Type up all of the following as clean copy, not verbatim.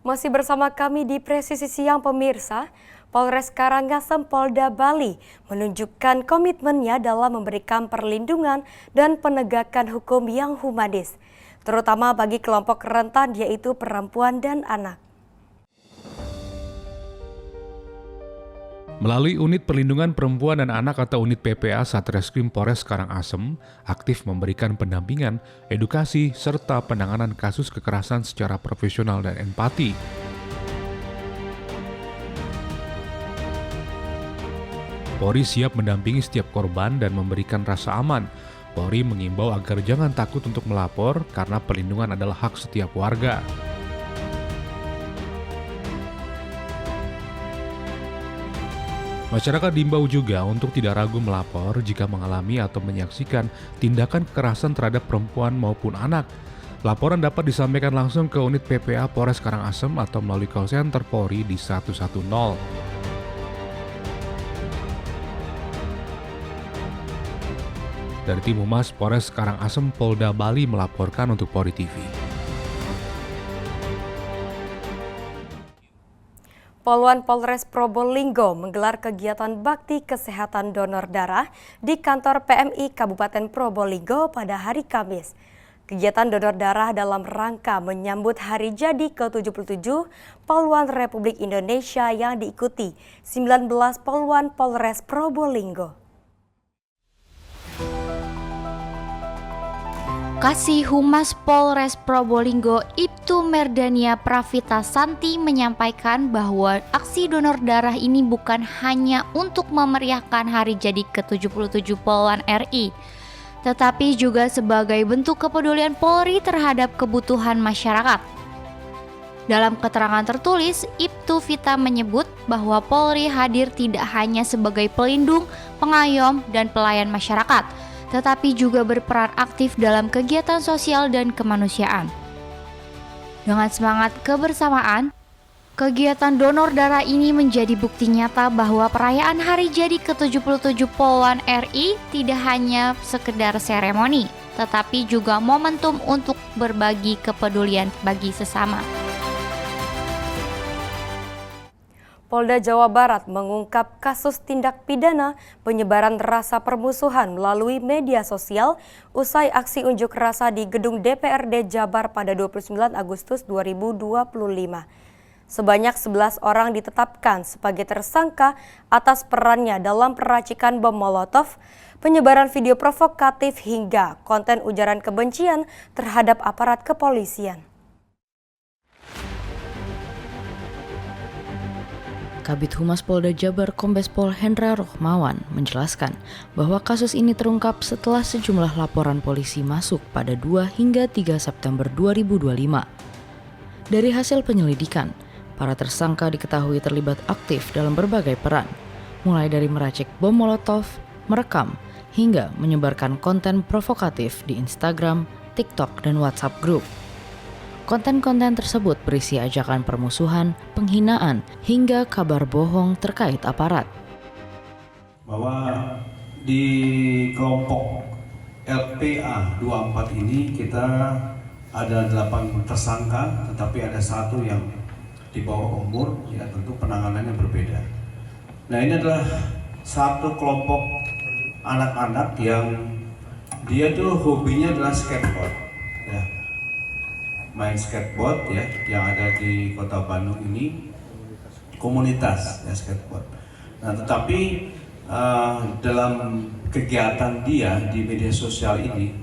Masih bersama kami di Presisi Siang pemirsa, Polres Karangasem Polda Bali menunjukkan komitmennya dalam memberikan perlindungan dan penegakan hukum yang humanis, terutama bagi kelompok rentan yaitu perempuan dan anak. Melalui Unit Perlindungan Perempuan dan Anak atau Unit PPA Satreskrim Polres Karangasem aktif memberikan pendampingan, edukasi, serta penanganan kasus kekerasan secara profesional dan empati. Polri siap mendampingi setiap korban dan memberikan rasa aman. Polri mengimbau agar jangan takut untuk melapor karena perlindungan adalah hak setiap warga. Masyarakat diimbau juga untuk tidak ragu melapor jika mengalami atau menyaksikan tindakan kekerasan terhadap perempuan maupun anak. Laporan dapat disampaikan langsung ke Unit PPA Polres Karangasem atau melalui call center Polri di 110. Dari tim Humas Polres Karangasem Polda Bali melaporkan untuk Polri TV. Poluan Polres Probolinggo menggelar kegiatan bakti kesehatan donor darah di kantor PMI Kabupaten Probolinggo pada hari Kamis. Kegiatan donor darah dalam rangka menyambut hari jadi ke-77 Poluan Republik Indonesia yang diikuti 19 poluan Polres Probolinggo. Kasih Humas Polres Probolinggo Ibtu Merdania Pravita Santi menyampaikan bahwa aksi donor darah ini bukan hanya untuk memeriahkan hari jadi ke-77 Poluan RI, tetapi juga sebagai bentuk kepedulian Polri terhadap kebutuhan masyarakat. Dalam keterangan tertulis, Ibtu Vita menyebut bahwa Polri hadir tidak hanya sebagai pelindung, pengayom, dan pelayan masyarakat, tetapi juga berperan aktif dalam kegiatan sosial dan kemanusiaan. Dengan semangat kebersamaan, kegiatan donor darah ini menjadi bukti nyata bahwa perayaan hari jadi ke-77 Poluan RI tidak hanya sekedar seremoni, tetapi juga momentum untuk berbagi kepedulian bagi sesama. Polda Jawa Barat mengungkap kasus tindak pidana penyebaran rasa permusuhan melalui media sosial usai aksi unjuk rasa di gedung DPRD Jabar pada 29 Agustus 2025. Sebanyak 11 orang ditetapkan sebagai tersangka atas perannya dalam peracikan bom Molotov, penyebaran video provokatif hingga konten ujaran kebencian terhadap aparat kepolisian. Kabid Humas Polda Jabar Kombes Pol Hendra Rohmawan menjelaskan bahwa kasus ini terungkap setelah sejumlah laporan polisi masuk pada 2 hingga 3 September 2025. Dari hasil penyelidikan, para tersangka diketahui terlibat aktif dalam berbagai peran, mulai dari meracik bom Molotov, merekam, hingga menyebarkan konten provokatif di Instagram, TikTok, dan WhatsApp Group. Konten-konten tersebut berisi ajakan permusuhan, penghinaan, hingga kabar bohong terkait aparat. Bahwa di kelompok LPA 24 ini kita ada 8 tersangka, tetapi ada 1 yang di bawah umur, ya tentu penanganannya berbeda. Nah, ini adalah satu kelompok anak-anak yang dia tuh hobinya adalah skateboard, ya. Main skateboard, ya, yang ada di Kota Bandung ini komunitas ya skateboard. Nah, tetapi dalam kegiatan dia di media sosial ini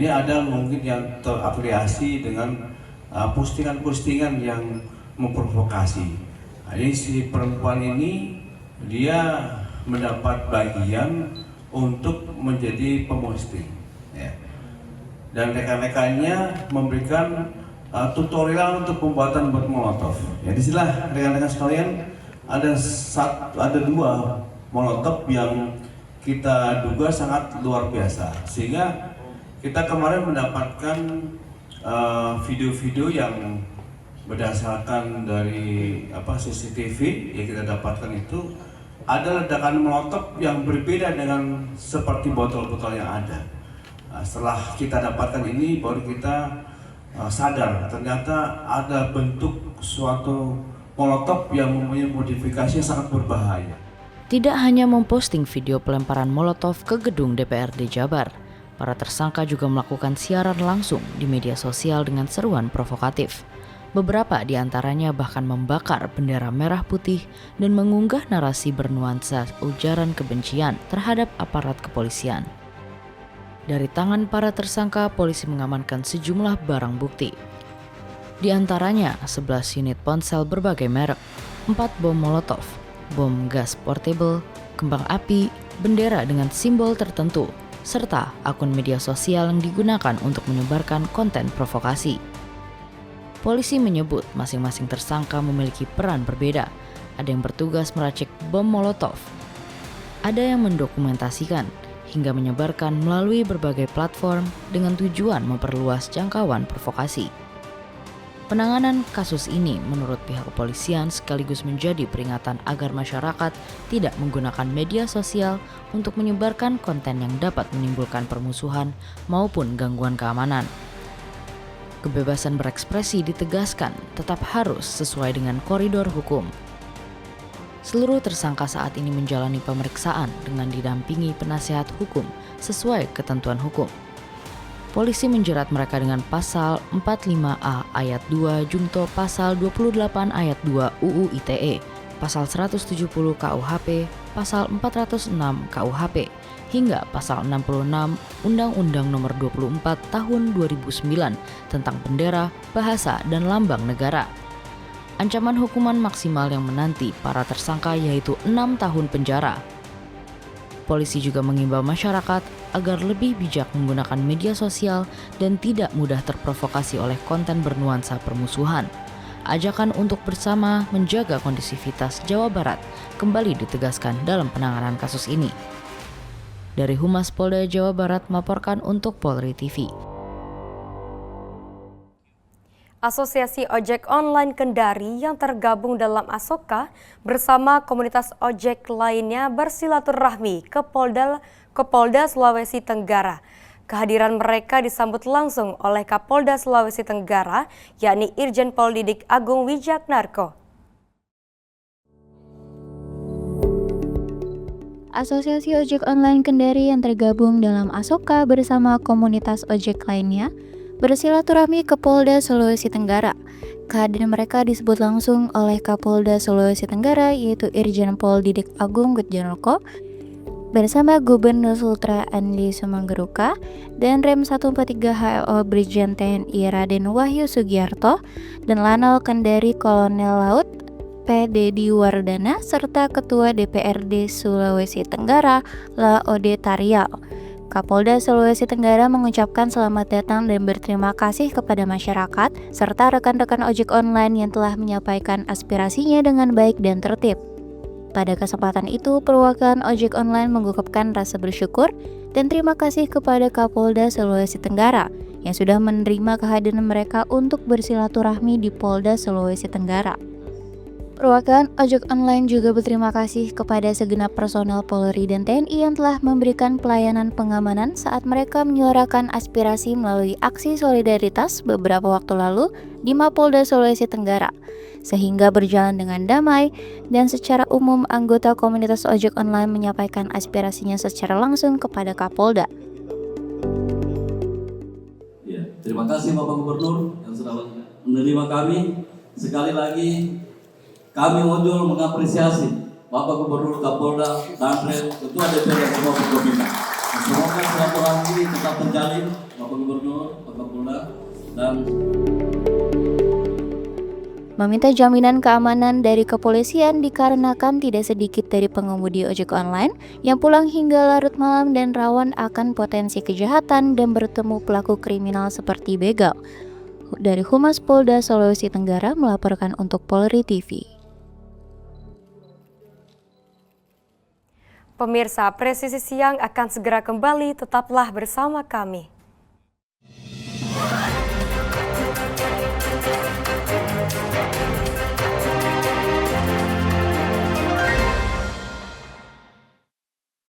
ada mungkin yang terafiliasi dengan postingan-postingan yang memprovokasi. Nah, jadi si perempuan ini dia mendapat bagian untuk menjadi pemosting, ya. Dan rekan-rekannya memberikan tutorial untuk pembuatan bom Molotov. Ya, disinilah rekan-rekan sekalian ada 2 Molotov yang kita duga sangat luar biasa, sehingga kita kemarin mendapatkan video-video yang berdasarkan dari CCTV yang kita dapatkan itu ada ledakan Molotov yang berbeda dengan seperti botol-botol yang ada. Setelah kita dapatkan ini, baru kita sadar ternyata ada bentuk suatu molotov yang mempunyai modifikasi yang sangat berbahaya. Tidak hanya memposting video pelemparan molotov ke gedung DPRD Jabar, para tersangka juga melakukan siaran langsung di media sosial dengan seruan provokatif. Beberapa di antaranya bahkan membakar bendera merah putih dan mengunggah narasi bernuansa ujaran kebencian terhadap aparat kepolisian. Dari tangan para tersangka, polisi mengamankan sejumlah barang bukti. Di antaranya 11 unit ponsel berbagai merek, 4 bom molotov, bom gas portable, kembang api, bendera dengan simbol tertentu, serta akun media sosial yang digunakan untuk menyebarkan konten provokasi. Polisi menyebut masing-masing tersangka memiliki peran berbeda. Ada yang bertugas meracik bom molotov, ada yang mendokumentasikan, hingga menyebarkan melalui berbagai platform dengan tujuan memperluas jangkauan provokasi. Penanganan kasus ini menurut pihak kepolisian sekaligus menjadi peringatan agar masyarakat tidak menggunakan media sosial untuk menyebarkan konten yang dapat menimbulkan permusuhan maupun gangguan keamanan. Kebebasan berekspresi ditegaskan tetap harus sesuai dengan koridor hukum. Seluruh tersangka saat ini menjalani pemeriksaan dengan didampingi penasihat hukum sesuai ketentuan hukum. Polisi menjerat mereka dengan pasal 45A ayat 2 jungto pasal 28 ayat 2 UU ITE, pasal 170 KUHP, pasal 406 KUHP, hingga pasal 66 Undang-Undang Nomor 24 Tahun 2009 tentang bendera, bahasa, dan lambang negara. Ancaman hukuman maksimal yang menanti para tersangka yaitu 6 tahun penjara. Polisi juga mengimbau masyarakat agar lebih bijak menggunakan media sosial dan tidak mudah terprovokasi oleh konten bernuansa permusuhan. Ajakan untuk bersama menjaga kondisivitas Jawa Barat kembali ditegaskan dalam penanganan kasus ini. Dari Humas Polda Jawa Barat melaporkan untuk Polri TV. Asosiasi Ojek Online Kendari yang tergabung dalam ASOKA bersama komunitas ojek lainnya bersilaturahmi ke Polda Sulawesi Tenggara. Kehadiran mereka disambut langsung oleh Kapolda Sulawesi Tenggara, yakni Irjen Pol Didik Agung Wijaknarko. Asosiasi Ojek Online Kendari yang tergabung dalam ASOKA bersama komunitas ojek lainnya bersilaturahmi ke Polda Sulawesi Tenggara. Kehadiran mereka disebut langsung oleh Kapolda Sulawesi Tenggara yaitu Irjen Pol Didik Agung Wijaknarko bersama Gubernur Sultra Andi Sumanggeruka dan Rem 143 HLO Brigjen TNI Raden Wahyu Sugiarto dan Lanal Kendari Kolonel Laut P. Dedi Wardana serta Ketua DPRD Sulawesi Tenggara Laode Tarial. Kapolda Sulawesi Tenggara mengucapkan selamat datang dan berterima kasih kepada masyarakat serta rekan-rekan ojek online yang telah menyampaikan aspirasinya dengan baik dan tertib. Pada kesempatan itu, perwakilan ojek online mengungkapkan rasa bersyukur dan terima kasih kepada Kapolda Sulawesi Tenggara yang sudah menerima kehadiran mereka untuk bersilaturahmi di Polda Sulawesi Tenggara. Perwakilan ojek online juga berterima kasih kepada segenap personel Polri dan TNI yang telah memberikan pelayanan pengamanan saat mereka menyuarakan aspirasi melalui aksi solidaritas beberapa waktu lalu di Mapolda Sulawesi Tenggara, sehingga berjalan dengan damai dan secara umum anggota komunitas ojek online menyampaikan aspirasinya secara langsung kepada Kapolda. Ya, terima kasih Bapak Gubernur yang sudah menerima kami. Sekali lagi kami ojol mengapresiasi Bapak Gubernur, Kapolda, Danrem, Ketua DPR dan semua pimpinan. Semoga silaturahmi tetap terjalin Bapak Gubernur, Bapak Kapolda, dan Meminta jaminan keamanan dari kepolisian dikarenakan tidak sedikit dari pengemudi ojek online yang pulang hingga larut malam dan rawan akan potensi kejahatan dan bertemu pelaku kriminal seperti begal. Dari Humas Polda Sulawesi Tenggara melaporkan untuk Polri TV. Pemirsa, Presisi Siang akan segera kembali, tetaplah bersama kami.